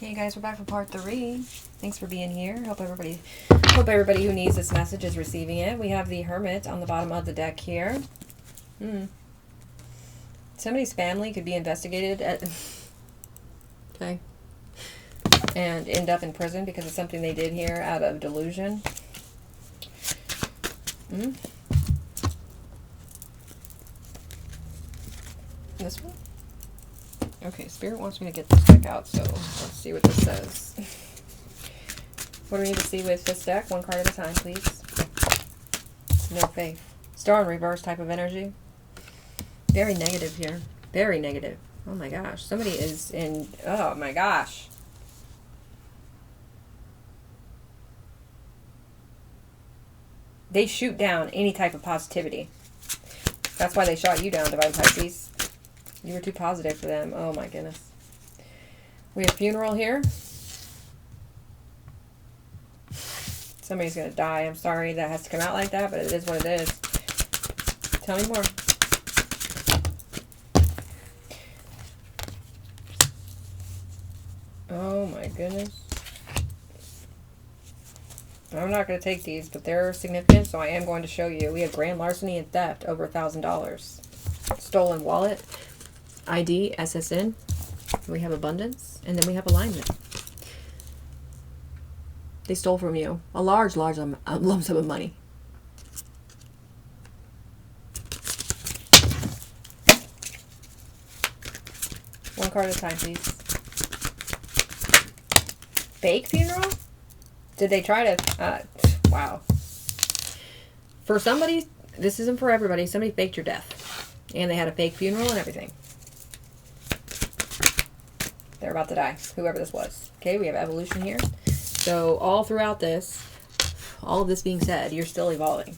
Okay, guys, we're back for part 3. Thanks for being here. Hope everybody who needs this message is receiving it. We have the Hermit on the bottom of the deck here. Somebody's family could be investigated at okay, and end up in prison because of something they did here out of delusion. This one? Okay, Spirit wants me to get this deck out, so let's see what this says. What do we need to see with this deck? One card at a time, please. No faith. Star in reverse type of energy. Very negative here. Very negative. Oh my gosh. Somebody is in... Oh my gosh. They shoot down any type of positivity. That's why they shot you down, Divine Pisces. You were too positive for them. Oh my goodness. We have funeral here. Somebody's going to die. I'm sorry that has to come out like that, but it is what it is. Tell me more. Oh my goodness. I'm not going to take these, but they're significant, so I am going to show you. We have grand larceny and theft, over $1,000. Stolen wallet. ID, SSN, we have abundance, and then we have alignment. They stole from you a large lump sum of money. One card at a time, please. Fake funeral? Did they try to, wow. For somebody, this isn't for everybody, somebody faked your death. And they had a fake funeral and everything. They're about to die, whoever this was. Okay, we have evolution here. So all throughout this, all of this being said, you're still evolving.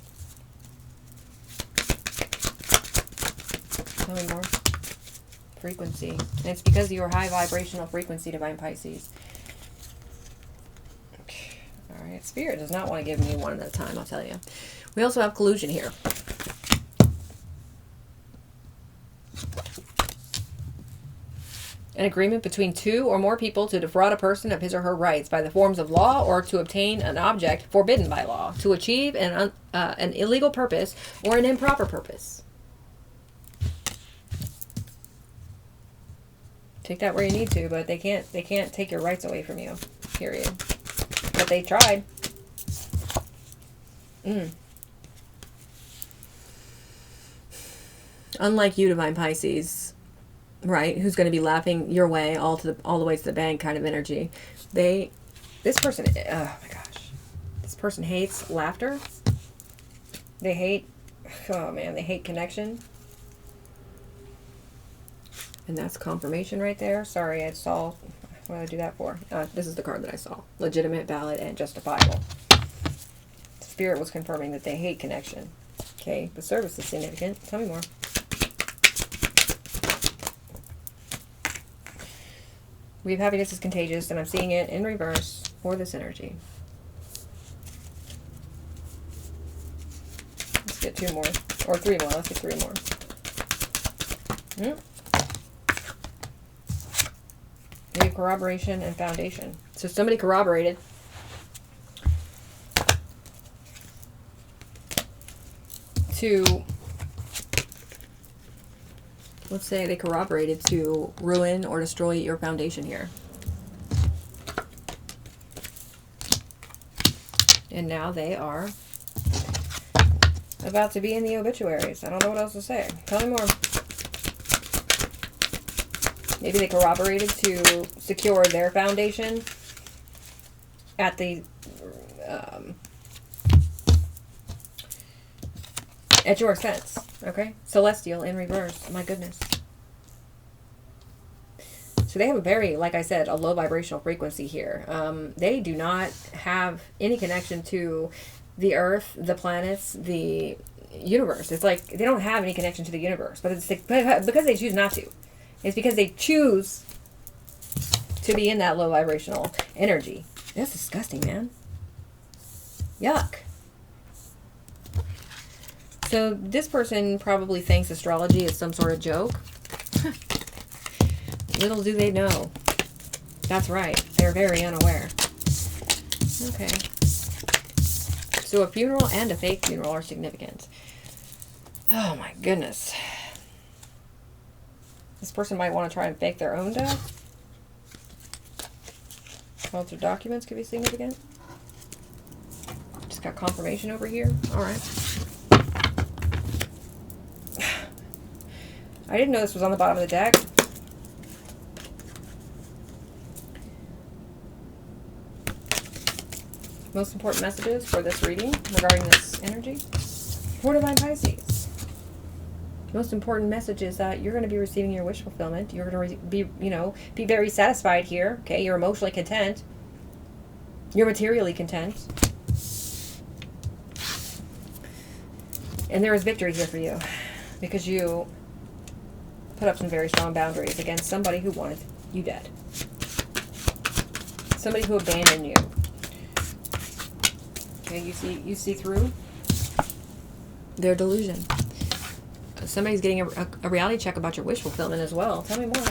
Tell me more. Frequency. And it's because of your high vibrational frequency, Divine Pisces. Okay. Alright, Spirit does not want to give me one at a time, I'll tell you. We also have collusion here. An agreement between two or more people to defraud a person of his or her rights by the forms of law or to obtain an object forbidden by law, to achieve an illegal purpose or an improper purpose. Take that where you need to, but they can't take your rights away from you. Period. But they tried. Unlike you, Divine Pisces, right, who's going to be laughing your way all the way to the bank kind of energy. This person, oh my gosh, this person hates laughter. They hate, oh man, they hate connection. And that's confirmation right there. Sorry, I saw, what did I do that for? This is the card that I saw. Legitimate, valid, and justifiable. Spirit was confirming that they hate connection. Okay, the service is significant. Tell me more. We have happiness is contagious, and I'm seeing it in reverse for this energy. Let's get 2 more. Or 3 more. Let's get 3 more. We have corroboration and foundation. So somebody corroborated. To... Let's say they corroborated to ruin or destroy your foundation here. And now they are about to be in the obituaries. I don't know what else to say. Tell me more. Maybe they corroborated to secure their foundation at the at your expense. Okay, Celestial in reverse. My goodness. So they have a very, like I said, a low vibrational frequency here. They do not have any connection to the Earth, the planets, the universe. It's like they don't have any connection to the universe, but it's because they choose not to. It's because they choose to be in that low vibrational energy. That's disgusting, man. Yuck. So this person probably thinks astrology is some sort of joke. Little do they know. That's right. They're very unaware. Okay. So a funeral and a fake funeral are significant. Oh my goodness. This person might want to try and fake their own death. Altered documents could be significant. Just got confirmation over here. Alright. I didn't know this was on the bottom of the deck. Most important messages for this reading regarding this energy for Divine Pisces. Most important message is that you're going to be receiving your wish fulfillment. You're going to be, be very satisfied here. Okay, you're emotionally content. You're materially content. And there is victory here for you because you put up some very strong boundaries against somebody who wanted you dead. Somebody who abandoned you. Okay, you see through their delusion. Somebody's getting a reality check about your wish fulfillment as well. Tell me more.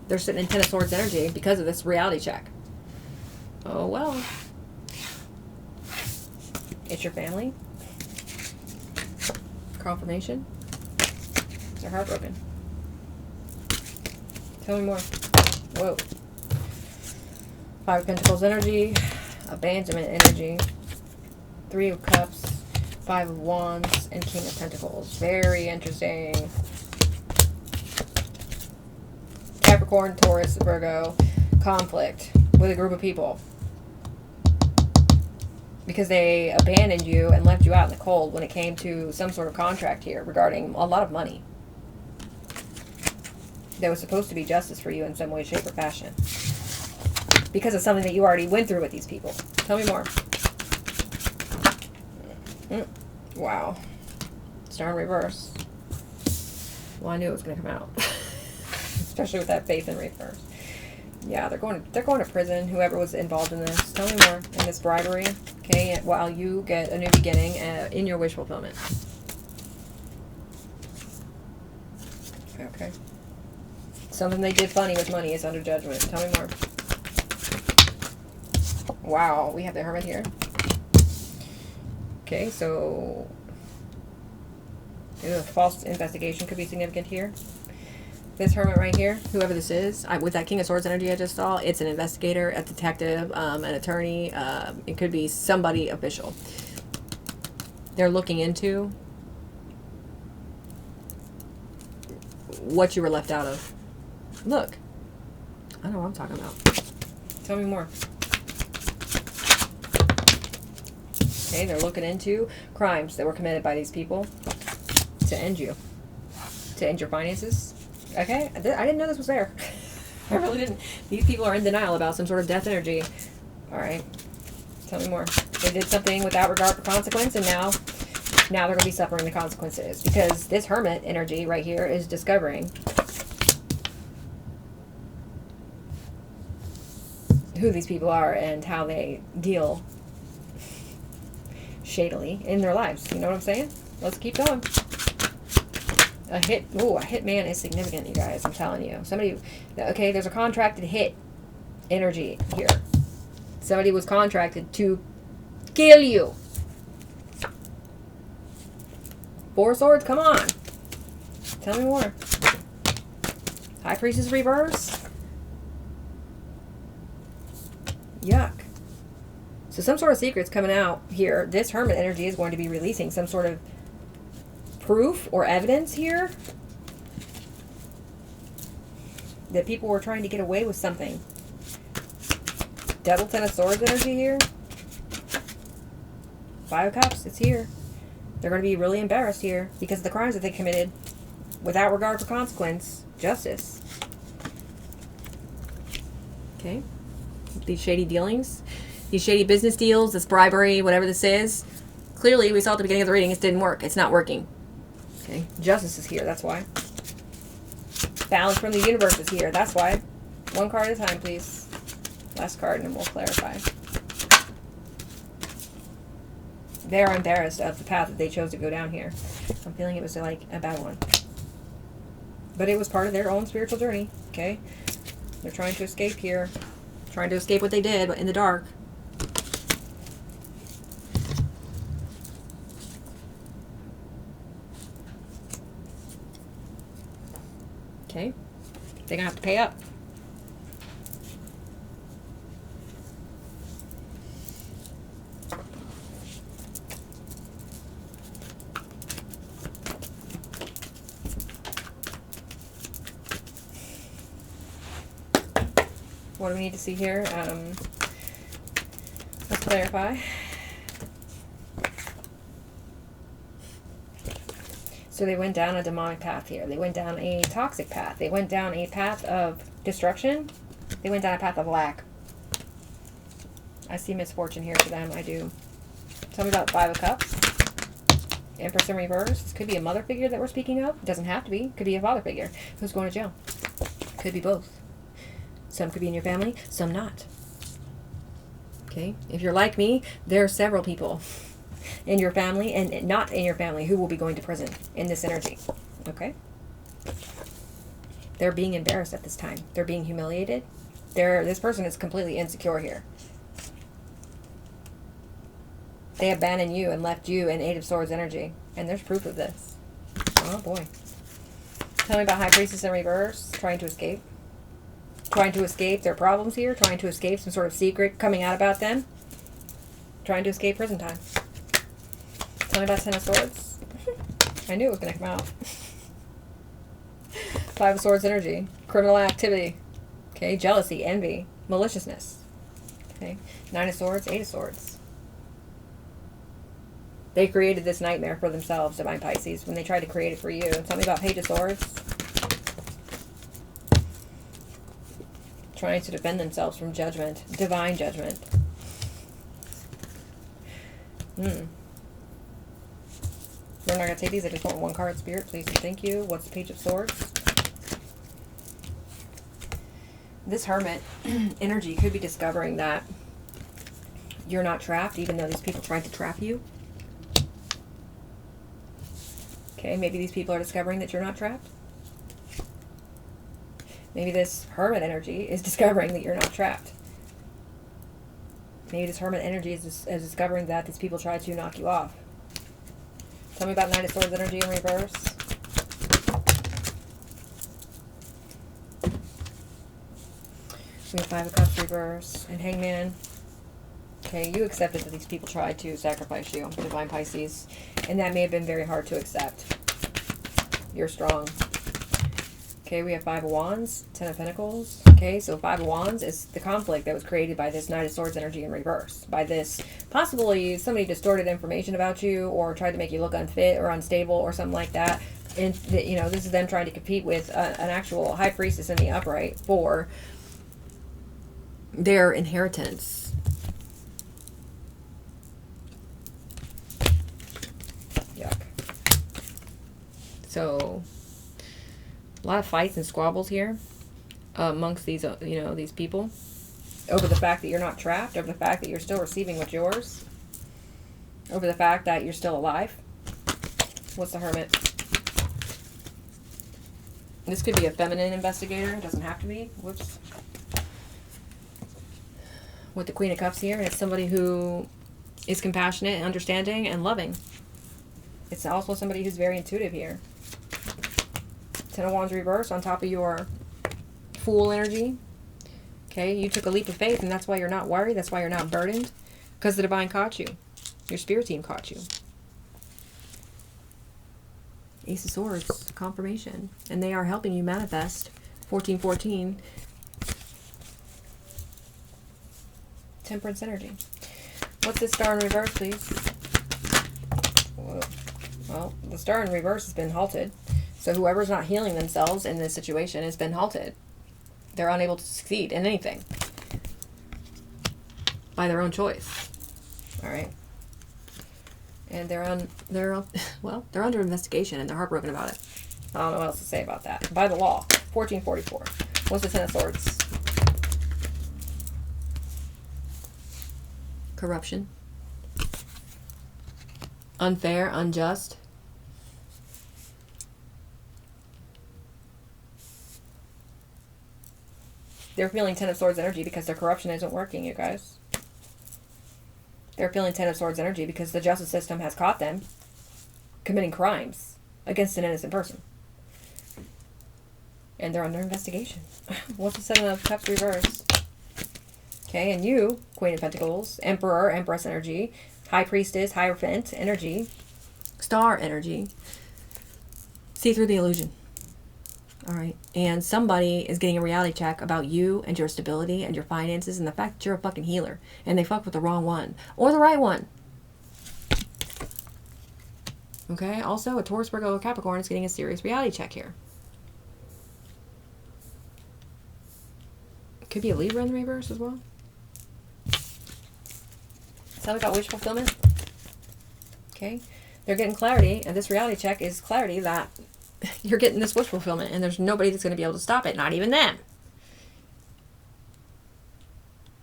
They're sitting in Ten of Swords energy because of this reality check. Oh well. It's your family. Confirmation. They're heartbroken. Tell me more. Whoa. Five of Pentacles energy. Abandonment energy. Three of Cups. Five of Wands. And King of Pentacles. Very interesting. Capricorn, Taurus, Virgo. Conflict with a group of people. Because they abandoned you and left you out in the cold when it came to some sort of contract here regarding a lot of money. There was supposed to be justice for you in some way, shape, or fashion. Because of something that you already went through with these people. Tell me more. Wow. Star in reverse. Well, I knew it was going to come out. Especially with that faith in reverse. Yeah, they're going to prison, whoever was involved in this. Tell me more. In this bribery, okay, while you get a new beginning in your wish fulfillment. Okay. Something they did funny with money is under judgment. Tell me more. Wow, we have the Hermit here. Okay, so false investigation could be significant here. This Hermit right here, whoever this is, with that King of Swords energy I just saw, it's an investigator, a detective, an attorney. It could be somebody official. They're looking into what you were left out of. Look. I know what I'm talking about. Tell me more. Okay, they're looking into crimes that were committed by these people to end you. To end your finances. Okay, I didn't know this was there. I really didn't. These people are in denial about some sort of death energy. Alright. Tell me more. They did something without regard for consequence, and now they're going to be suffering the consequences. Because this Hermit energy right here is discovering who these people are and how they deal shadily in their lives. You know what I'm saying? Let's keep going. A hitman is significant, you guys. I'm telling you. Okay, there's a contracted hit energy here. Somebody was contracted to kill you. Four Swords, come on. Tell me more. High Priestess reverse. Yuck. So some sort of secret's coming out here. This Hermit energy is going to be releasing some sort of proof or evidence here that people were trying to get away with something. Double Ten of Swords energy here. Five of Cups, it's here. They're going to be really embarrassed here because of the crimes that they committed without regard for consequence. Justice. Okay. These shady dealings. These shady business deals, this bribery, whatever this is. Clearly, we saw at the beginning of the reading, it didn't work. It's not working. Okay, Justice is here, that's why. Balance from the universe is here, that's why. One card at a time, please. Last card, and then we'll clarify. They're embarrassed of the path that they chose to go down here. I'm feeling it was like a bad one. But it was part of their own spiritual journey, okay? They're trying to escape here. Trying to escape what they did, but in the dark. Okay? They're going to have to pay up. What do we need to see here? Let's clarify. So they went down a demonic path here. They went down a toxic path. They went down a path of destruction. They went down a path of lack. I see misfortune here for them. I do. Tell me about Five of Cups. Empress in reverse. This could be a mother figure that we're speaking of. It doesn't have to be. Could be a father figure who's going to jail. Could be both. Some could be in your family, some not. Okay? If you're like me, there are several people in your family and not in your family who will be going to prison in this energy. Okay? They're being embarrassed at this time. They're being humiliated. This person is completely insecure here. They abandoned you and left you in Eight of Swords energy. And there's proof of this. Oh boy. Tell me about High Priestess in reverse, trying to escape. Trying to escape their problems here. Trying to escape some sort of secret coming out about them. Trying to escape prison time. Tell me about Ten of Swords. I knew it was going to come out. Five of Swords energy. Criminal activity. Okay, jealousy, envy, maliciousness. Okay, Nine of Swords, Eight of Swords. They created this nightmare for themselves, Divine Pisces, when they tried to create it for you. Tell me about Page of Swords. Trying to defend themselves from judgment. Divine judgment. We're not going to take these. I just want one card. Spirit, please and thank you. What's the Page of Swords? This Hermit energy could be discovering that you're not trapped, even though these people tried to trap you. Okay, maybe these people are discovering that you're not trapped. Maybe this Hermit energy is discovering that you're not trapped. Maybe this Hermit energy is discovering that these people tried to knock you off. Tell me about Knight of Swords energy in reverse. We have Five of Cups reverse and Hangman. Okay, you accepted that these people tried to sacrifice you, Divine Pisces, and that may have been very hard to accept. You're strong. Okay, we have Five of Wands, Ten of Pentacles. Okay, so Five of Wands is the conflict that was created by this Knight of Swords energy in reverse. By this, possibly somebody distorted information about you or tried to make you look unfit or unstable or something like that. And, you know, this is them trying to compete with an actual High Priestess in the upright for their inheritance. Yuck. So a lot of fights and squabbles here amongst these, you know, these people over the fact that you're not trapped, over the fact that you're still receiving what's yours, over the fact that you're still alive. What's the Hermit? This could be a feminine investigator. It doesn't have to be. Whoops. With the Queen of Cups here, it's somebody who is compassionate, understanding, and loving. It's also somebody who's very intuitive here. Ten of Wands reverse on top of your Fool energy. Okay, you took a leap of faith, and that's why you're not worried. That's why you're not burdened. Because the Divine caught you. Your spirit team caught you. Ace of Swords, confirmation. And they are helping you manifest 1414. Temperance energy. What's this Star in reverse, please? Whoa. Well, the Star in reverse has been halted. So whoever's not healing themselves in this situation has been halted. They're unable to succeed in anything by their own choice. All right. And they're under investigation and they're heartbroken about it. I don't know what else to say about that. By the law, 1444. What's the Ten of Swords? Corruption. Unfair, unjust. They're feeling Ten of Swords energy because their corruption isn't working, you guys. They're feeling Ten of Swords energy because the justice system has caught them committing crimes against an innocent person. And they're under investigation. What's the Seven of Cups reverse? Okay, and you, Queen of Pentacles, Emperor, Empress energy, High Priestess, Hierophant energy, Star energy. See through the illusion. All right. And somebody is getting a reality check about you and your stability and your finances and the fact that you're a fucking healer. And they fuck with the wrong one. Or the right one. Okay. Also, a Taurus, Virgo, or Capricorn is getting a serious reality check here. Could be a Libra in the reverse as well. So we got wish fulfillment. Okay. They're getting clarity. And this reality check is clarity that you're getting this wish fulfillment, and there's nobody that's going to be able to stop it, not even them.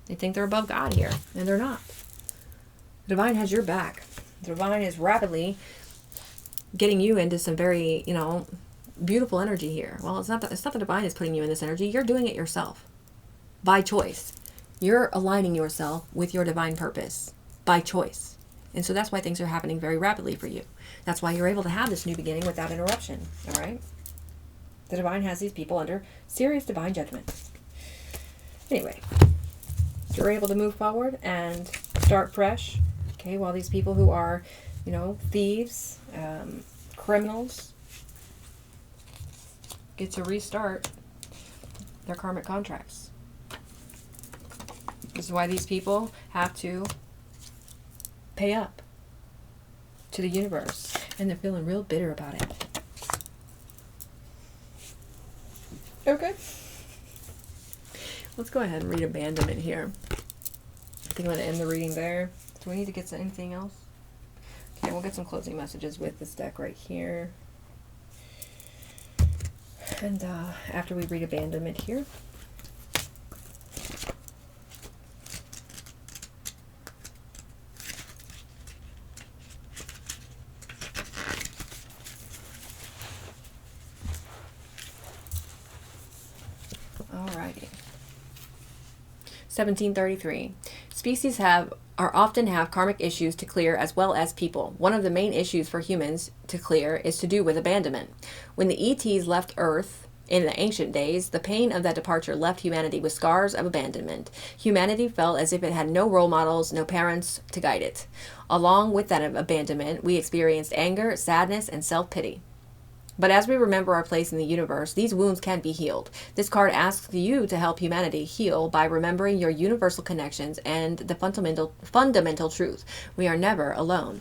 They think they're above God here, and they're not. The divine has your back. The divine is rapidly getting you into some very, you know, beautiful energy here. Well, it's not the divine is putting you in this energy. You're doing it yourself by choice. You're aligning yourself with your divine purpose by choice. And so that's why things are happening very rapidly for you. That's why you're able to have this new beginning without interruption. All right? The divine has these people under serious divine judgment. Anyway, you're able to move forward and start fresh. Okay, while these people who are, you know, thieves, criminals, get to restart their karmic contracts. This is why these people have to pay up to the universe, and they're feeling real bitter about it. Okay, let's go ahead and read abandonment here. I think I'm going to end the reading there. Do we need to get to anything else? Okay, we'll get some closing messages with this deck right here, and after we read abandonment here. Alrighty. 1733. Species often have karmic issues to clear as well as people. One of the main issues for humans to clear is to do with abandonment. When the ETs left Earth in the ancient days, the pain of that departure left humanity with scars of abandonment. Humanity felt as if it had no role models, no parents to guide it. Along with that abandonment, we experienced anger, sadness, and self-pity. But as we remember our place in the universe, these wounds can be healed. This card asks you to help humanity heal by remembering your universal connections and the fundamental truth. We are never alone.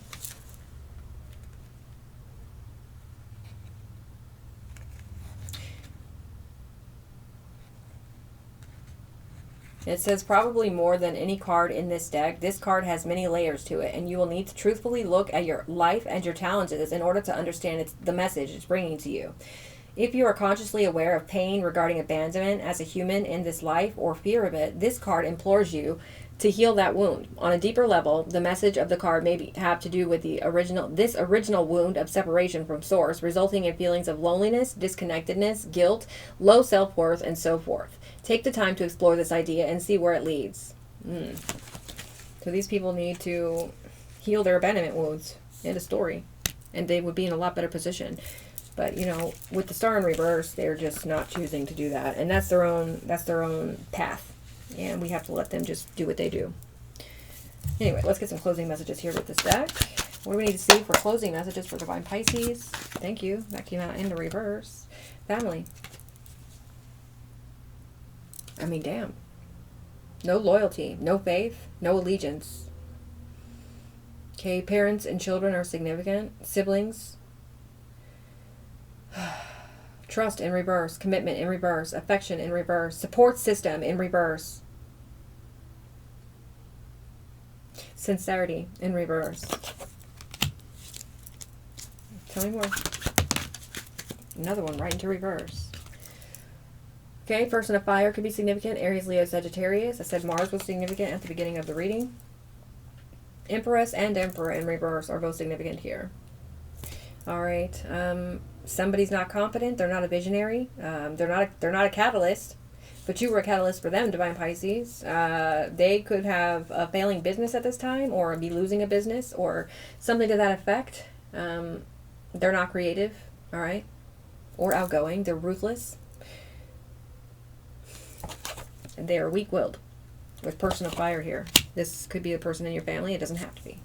It says probably more than any card in this deck, this card has many layers to it, and you will need to truthfully look at your life and your challenges in order to understand the message it's bringing to you. If you are consciously aware of pain regarding abandonment as a human in this life or fear of it, this card implores you to heal that wound. On a deeper level, the message of the card may have to do with this original wound of separation from source, resulting in feelings of loneliness, disconnectedness, guilt, low self-worth, and so forth. Take the time to explore this idea and see where it leads. So these people need to heal their abandonment wounds. End of story. And they would be in a lot better position. But, you know, with the star in reverse, they're just not choosing to do that. And that's their own path. And we have to let them just do what they do. Anyway, let's get some closing messages here with this deck. What do we need to see for closing messages for Divine Pisces? Thank you. That came out in the reverse. Family. I mean, damn. No loyalty, no faith, no allegiance. Okay, parents and children are significant. Siblings. Trust in reverse, commitment in reverse, affection in reverse, support system in reverse, sincerity in reverse. Tell me more. Another one right into reverse. Okay, person of fire could be significant. Aries, Leo, Sagittarius. I said Mars was significant at the beginning of the reading. Empress and Emperor in reverse are both significant here. All right. Somebody's not confident. They're not a visionary. They're not a catalyst. But you were a catalyst for them, Divine Pisces. They could have a failing business at this time, or be losing a business, or something to that effect. They're not creative, all right? Or outgoing. They're ruthless. And they are weak-willed with personal fire here. This could be a person in your family. It doesn't have to be.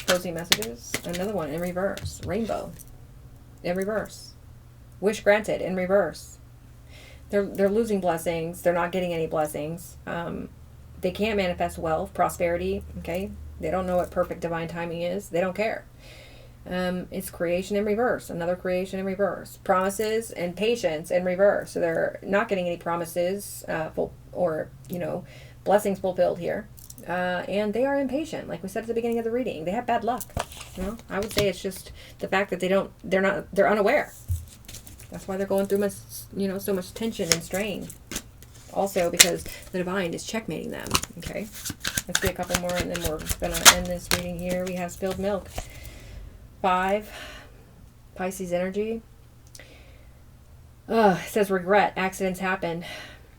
Closing messages. Another one in reverse. Rainbow. In reverse. Wish granted in reverse. They're losing blessings. They're not getting any blessings. They can't manifest wealth, prosperity. Okay? They don't know what perfect divine timing is. They don't care. It's creation in reverse. Another creation in reverse. Promises and patience in reverse. So they're not getting any promises or, you know, blessings fulfilled here. And they are impatient. Like we said at the beginning of the reading. They have bad luck. You know, I would say it's just the fact that they're unaware. That's why they're going through much, you know, so much tension and strain. Also because the divine is checkmating them. Okay. Let's see a couple more and then we're going to end this reading here. We have spilled milk. 5. Pisces energy. It says regret. Accidents happen.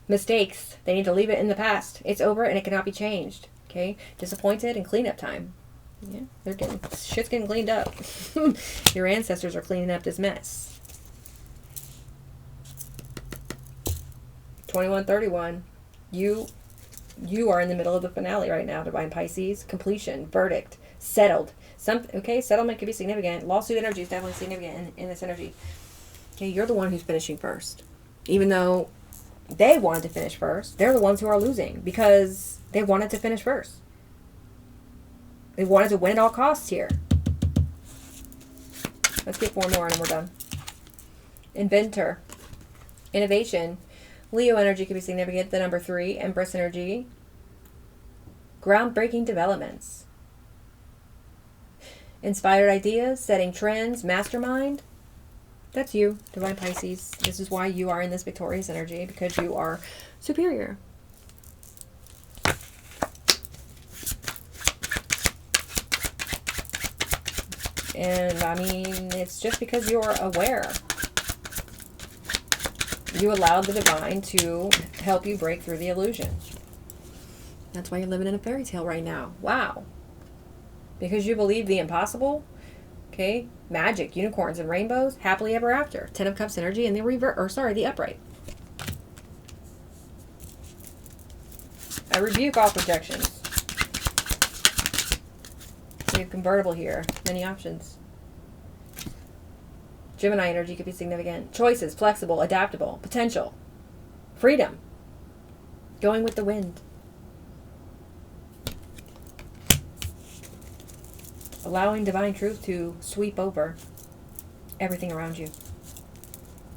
Mistakes. They need to leave it in the past. It's over and it cannot be changed. Okay. Disappointed and cleanup time. Yeah. Shit's getting cleaned up. Your ancestors are cleaning up this mess. 2131. You are in the middle of the finale right now, Divine Pisces. Completion, verdict, settled. Okay, settlement could be significant. Lawsuit energy is definitely significant in this energy. Okay, you're the one who's finishing first. Even though they wanted to finish first, they're the ones who are losing because they wanted to finish first. They wanted to win at all costs here. Let's get 4 more and then we're done. Inventor, innovation. Leo energy could be significant. The number 3, Empress energy. Groundbreaking developments. Inspired ideas, setting trends, mastermind. That's you, Divine Pisces. This is why you are in this victorious energy, because you are superior. And I mean, it's just because you're aware. You allowed the divine to help you break through the illusion. That's why you're living in a fairy tale right now. Wow. Because you believe the impossible. Okay. Magic, unicorns, and rainbows. Happily ever after. 10 of Cups energy and the upright. I rebuke all projections. We have convertible here. Many options. Gemini energy could be significant. Choices, flexible, adaptable, potential, freedom, going with the wind. Allowing divine truth to sweep over everything around you.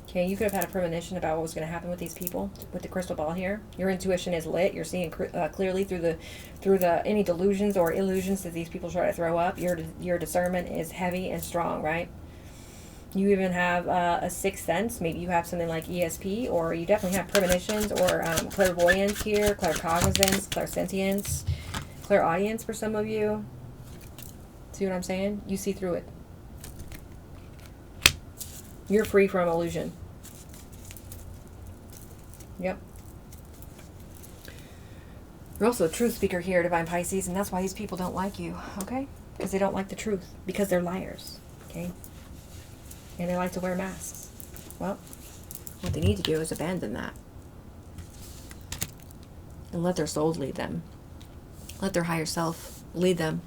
Okay, you could have had a premonition about what was going to happen with these people with the crystal ball here. Your intuition is lit. You're seeing clearly through the any delusions or illusions that these people try to throw up. Your discernment is heavy and strong, right? You even have a sixth sense. Maybe you have something like ESP, or you definitely have premonitions or clairvoyance here, claircognizance, clairsentience, clairaudience for some of you. See what I'm saying? You see through it. You're free from illusion. Yep. You're also a truth speaker here, Divine Pisces, and that's why these people don't like you, okay? Because they don't like the truth. Because they're liars, okay? And they like to wear masks. Well, what they need to do is abandon that. And let their souls lead them. Let their higher self lead them.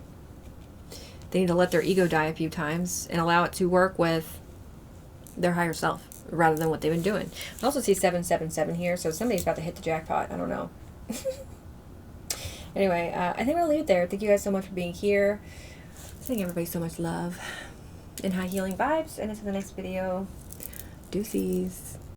They need to let their ego die a few times and allow it to work with their higher self rather than what they've been doing. I also see 777 here, so somebody's about to hit the jackpot. I don't know. Anyway, I think I'm going to leave it there. Thank you guys so much for being here. Sending everybody so much love and high healing vibes. And until the next video, deuces.